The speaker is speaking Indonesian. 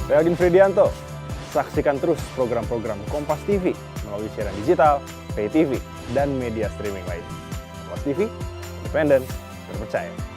Saya Odin Fridianto. Saksikan terus program-program Kompas TV melalui siaran digital, pay TV, dan media streaming lain. Kompas TV, independen, terpercaya.